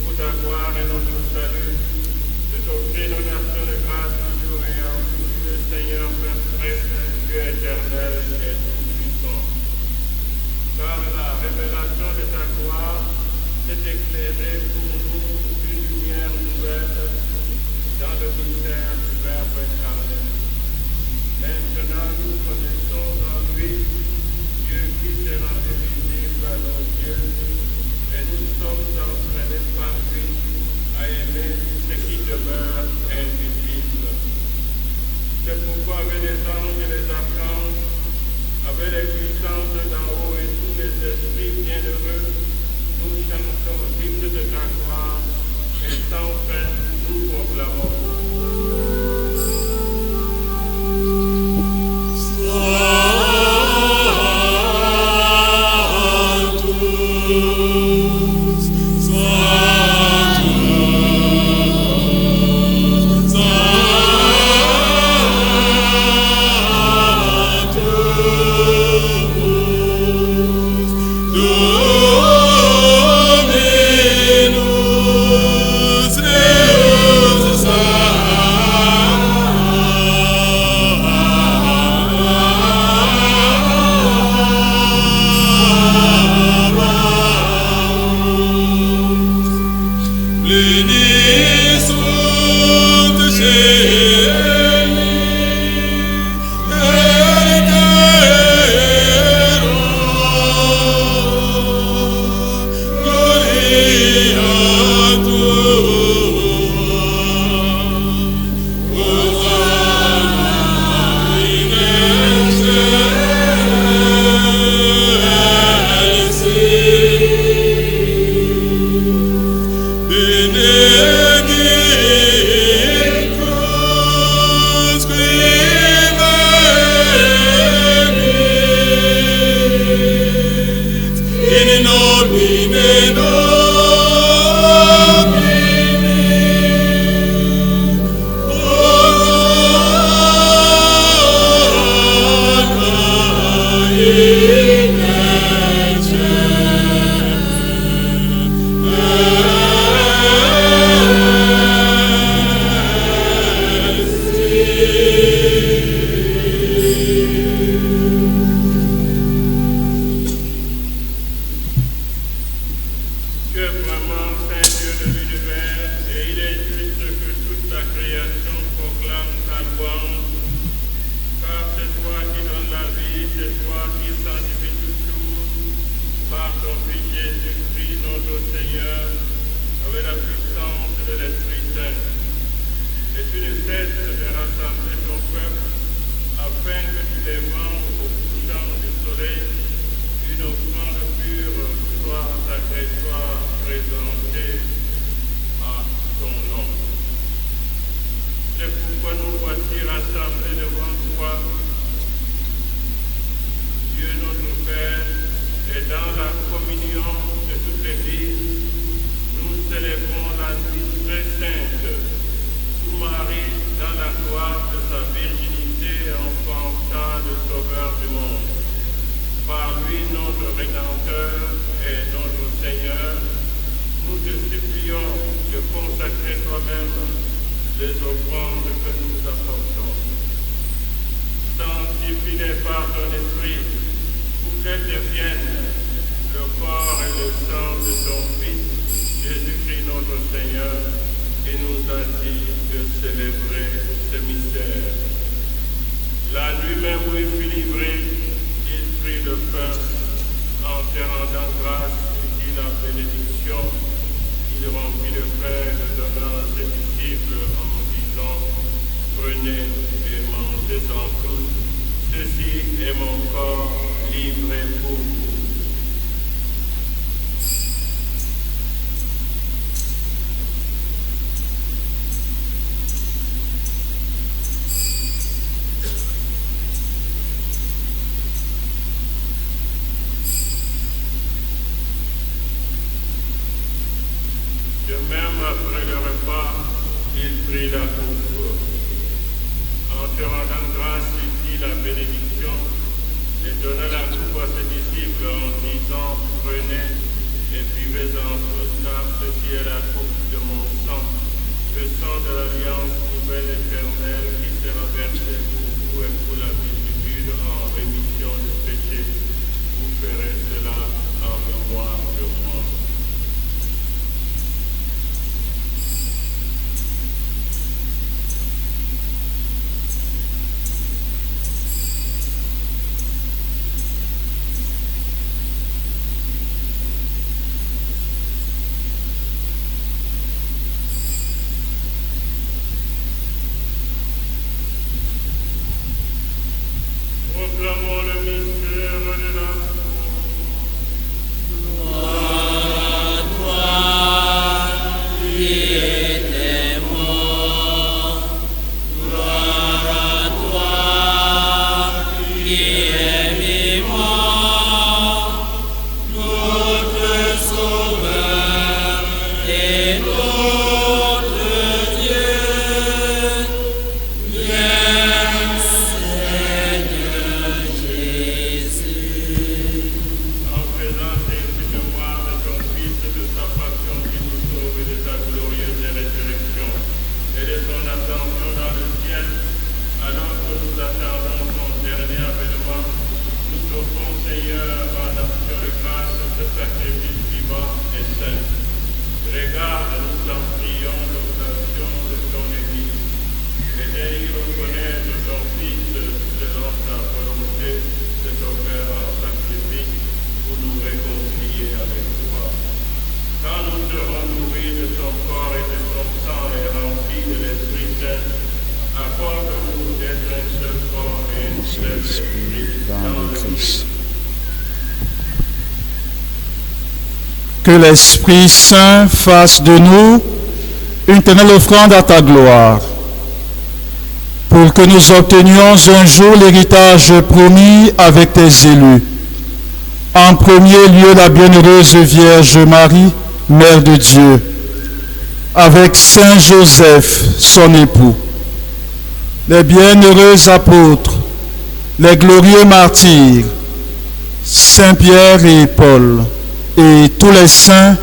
Speaker 5: pour ta gloire et notre salut de t'offrir nos actions de grâce toujours et en tout lieu, Seigneur, Père très saint, Dieu éternel et tout-puissant. Car la révélation de ta gloire s'est éclairée pour nous une lumière nouvelle dans le mystère du Verbe incarné. Maintenant, nous connaissons en lui Dieu qui s'est rendu visible à nos yeux, et nous sommes entraînés par lui à aimer ce qui demeure invisible. C'est pourquoi avec les anges et les archanges, avec les puissances d'en haut et tous les esprits bienheureux, nous chantons l'hymne de ta gloire, et sans fin nous proclamons. après le repas, il prit la coupe. En te rendant grâce, il dit la bénédiction et donna la coupe à ses disciples en disant, prenez et buvez-en tous, car ceci est la coupe de mon sang, le sang de l'alliance nouvelle éternelle qui sera versé pour vous et pour la multitude en rémission de péchés. Vous ferez cela en mémoire de moi. Proclamons le mystère de la
Speaker 13: Que l'Esprit Saint fasse de nous une éternelle offrande à ta gloire, pour que nous obtenions un jour l'héritage promis avec tes élus. En premier lieu, la bienheureuse Vierge Marie, Mère de Dieu, avec Saint Joseph, son époux, les bienheureux apôtres, les glorieux martyrs, Saint Pierre et Paul, et tous les saints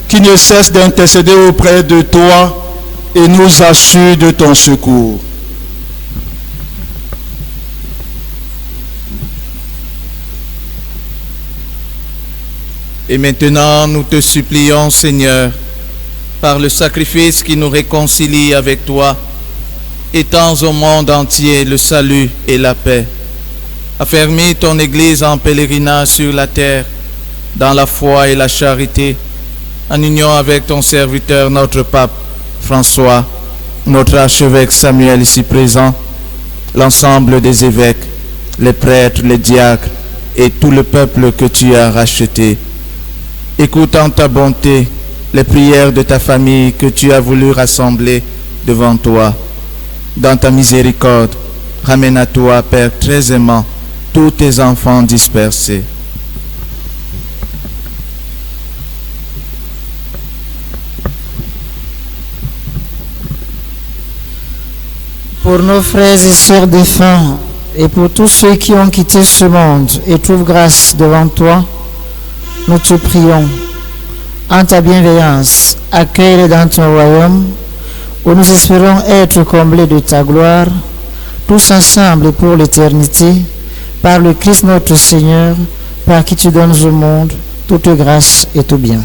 Speaker 13: qui ne cessent d'intercéder auprès de toi et nous assurent de ton secours.
Speaker 14: Et maintenant, nous te supplions, Seigneur, par le sacrifice qui nous réconcilie avec toi, étends au monde entier le salut et la paix. Affermis ton Église en pèlerinage sur la terre, dans la foi et la charité, en union avec ton serviteur, notre pape François, notre archevêque Samuel ici présent, l'ensemble des évêques, les prêtres, les diacres et tout le peuple que tu as racheté. Écoute en ta bonté les prières de ta famille que tu as voulu rassembler devant toi. Dans ta miséricorde, ramène à toi, Père très aimant, tous tes enfants dispersés.
Speaker 15: Pour nos frères et sœurs défunts et pour tous ceux qui ont quitté ce monde et trouvent grâce devant toi, nous te prions. En ta bienveillance, accueille-les dans ton royaume, où nous espérons être comblés de ta gloire, tous ensemble et pour l'éternité, par le Christ notre Seigneur, par qui tu donnes au monde toute grâce et tout bien.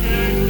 Speaker 5: Amen.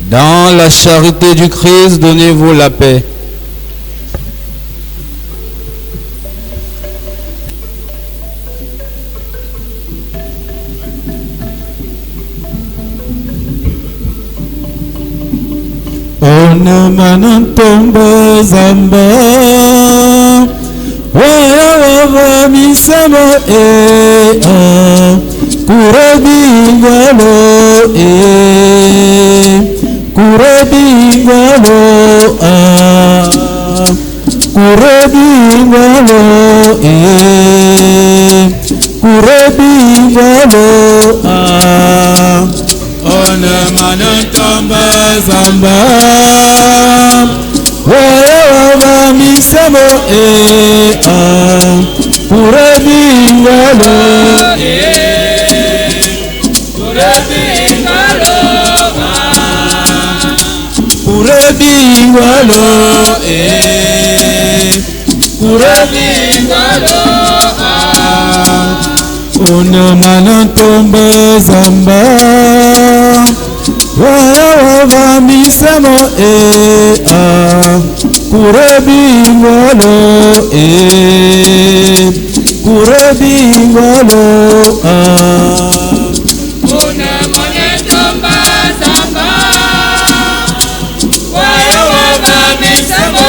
Speaker 11: Dans la charité du Christ, donnez-vous la paix.
Speaker 16: Onamanantomba zamba waya misamo kurebingalo kurebingalo kurebingalo kurebingalo onamanantomba zamba waya misamo kurebingalo kurebingalo kurebingalo onamanantomba zamba waya misamo kurebingalo kurebingalo
Speaker 3: onamanantomba zamba waya misamo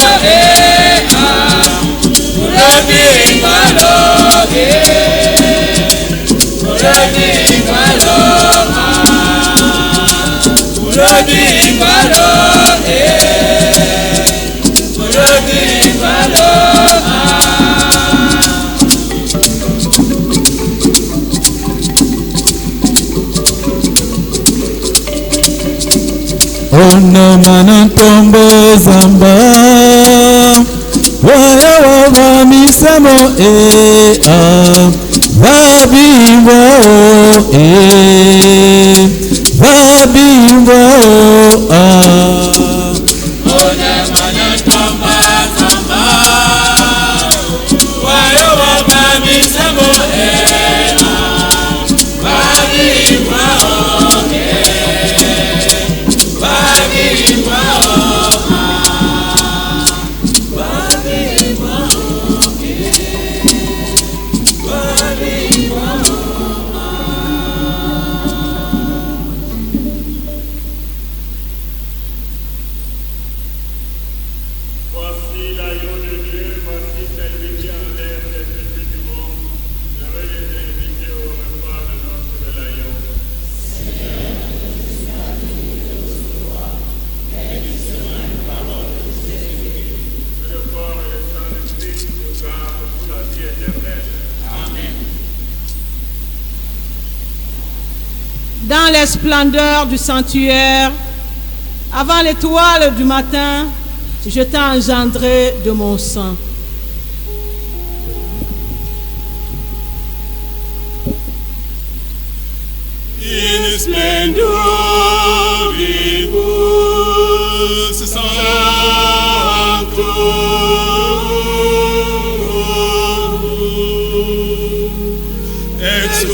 Speaker 3: kurebingalo
Speaker 16: onamanantomba zamba waya misamo vabingwa vabingwa
Speaker 3: onamanantomba zamba waya misamo vabingwa
Speaker 4: Dans les splendeurs du sanctuaire, Avant l'étoile du matin, je t'ai engendré de mon sang.
Speaker 1: In splendoribus sanctorum ex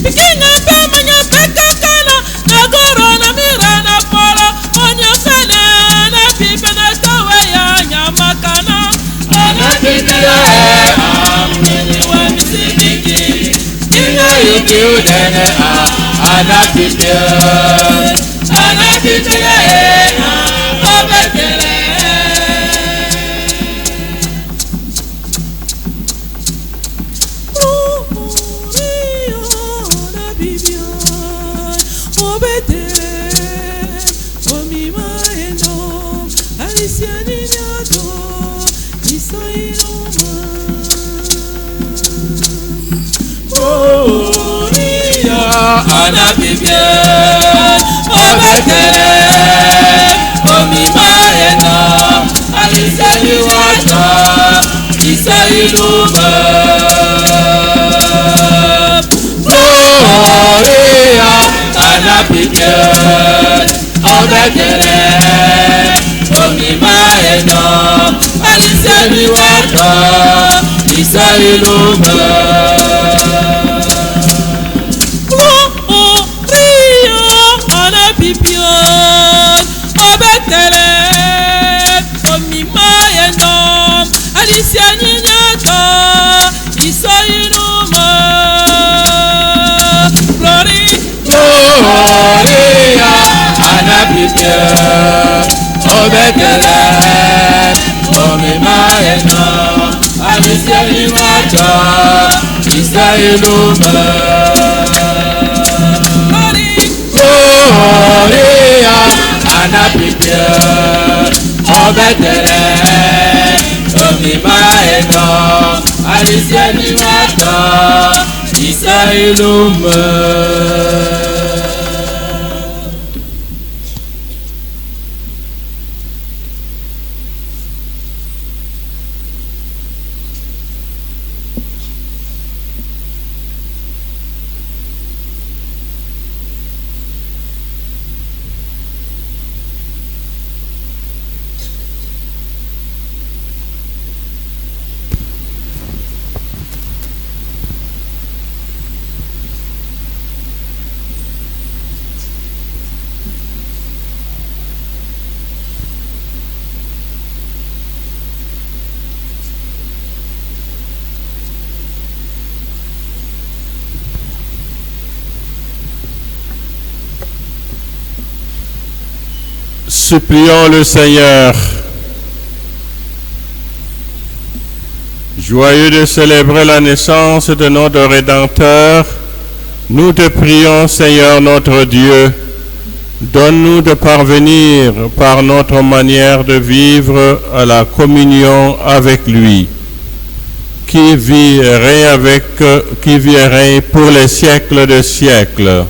Speaker 16: Begin
Speaker 12: Diudene anapitio obetele anabibie obetele omimayeno aliseliwata isailume gloria anabibie obetele omimayeno aliseliwata isailume Gloria anabibie obetele omimayeno aliseliwata isailume Gloria anabibie obetele omimayeno aliseliwata isailume.
Speaker 5: Supplions le Seigneur. Joyeux de célébrer la naissance de notre Rédempteur, nous te prions, Seigneur notre Dieu, donne-nous de parvenir par notre manière de vivre à la communion avec lui, qui vit et règne pour les siècles de siècles.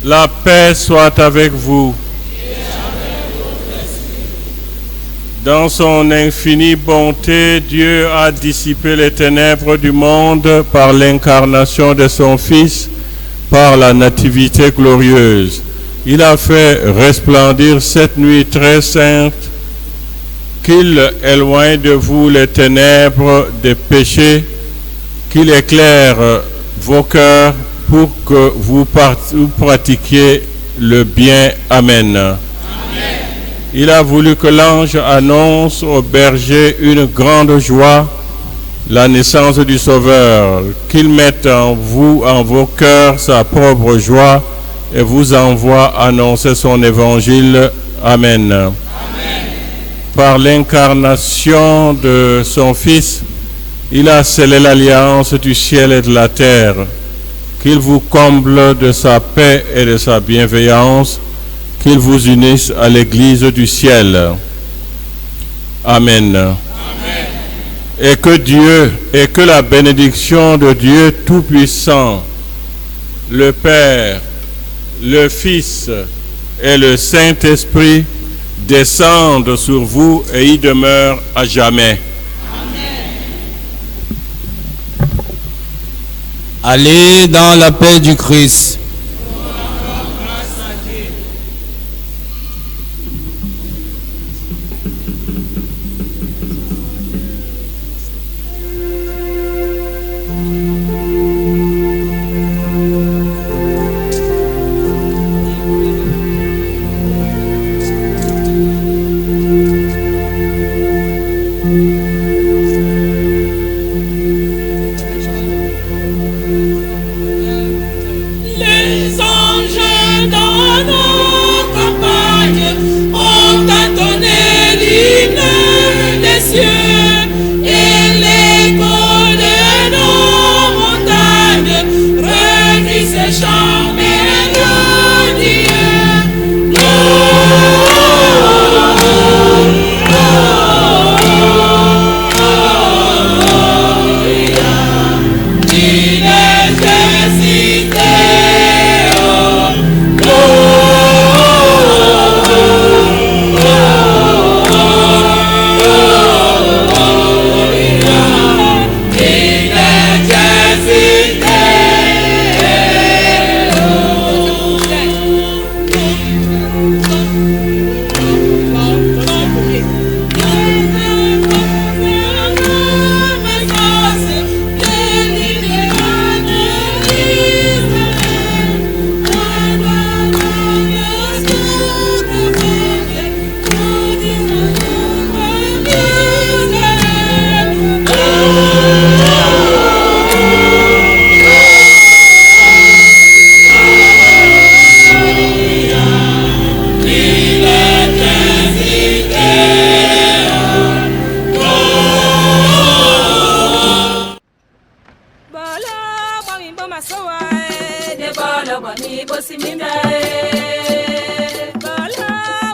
Speaker 5: La paix soit avec vous. Dans son infinie bonté, Dieu a dissipé les ténèbres du monde par l'incarnation de son Fils, par la nativité glorieuse. Il a fait resplendir cette nuit très sainte, qu'il éloigne de vous les ténèbres des péchés, qu'il éclaire vos cœurs pour que vous pratiquiez le bien. Amen. Amen. Il a voulu que l'ange annonce aux bergers une grande joie, la naissance du Sauveur, qu'il mette en vous, en vos cœurs, sa propre joie et vous envoie annoncer son évangile. Amen. Amen. Par l'incarnation de son Fils, il a scellé l'alliance du ciel et de la terre. Qu'il vous comble de sa paix et de sa bienveillance, qu'il vous unisse à l'Église du ciel. Amen. Amen. Et que Dieu, et que la bénédiction de Dieu Tout-Puissant, le Père, le Fils et le Saint-Esprit descendent sur vous et y demeurent à jamais.
Speaker 11: Allez dans la paix du Christ.
Speaker 3: bala wa mi bosi minda bala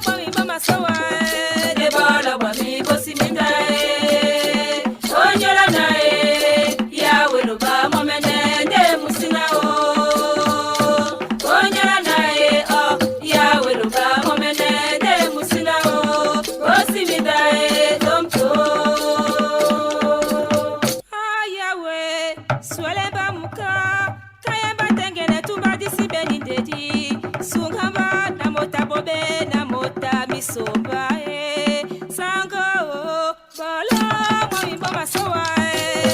Speaker 3: wa mi mama sawa bala wa mi bosi minda onyola nae ya welo ba momene de musina o onyola nae o ya welo ba momene de musina o bosi minda domto ayawe swele ba muka kaya batengene tuba disi beni dedi sungamba na mota bobe na mota misomba sango bala wa mi boma sawa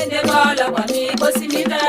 Speaker 3: ne bala wa mi bosi minda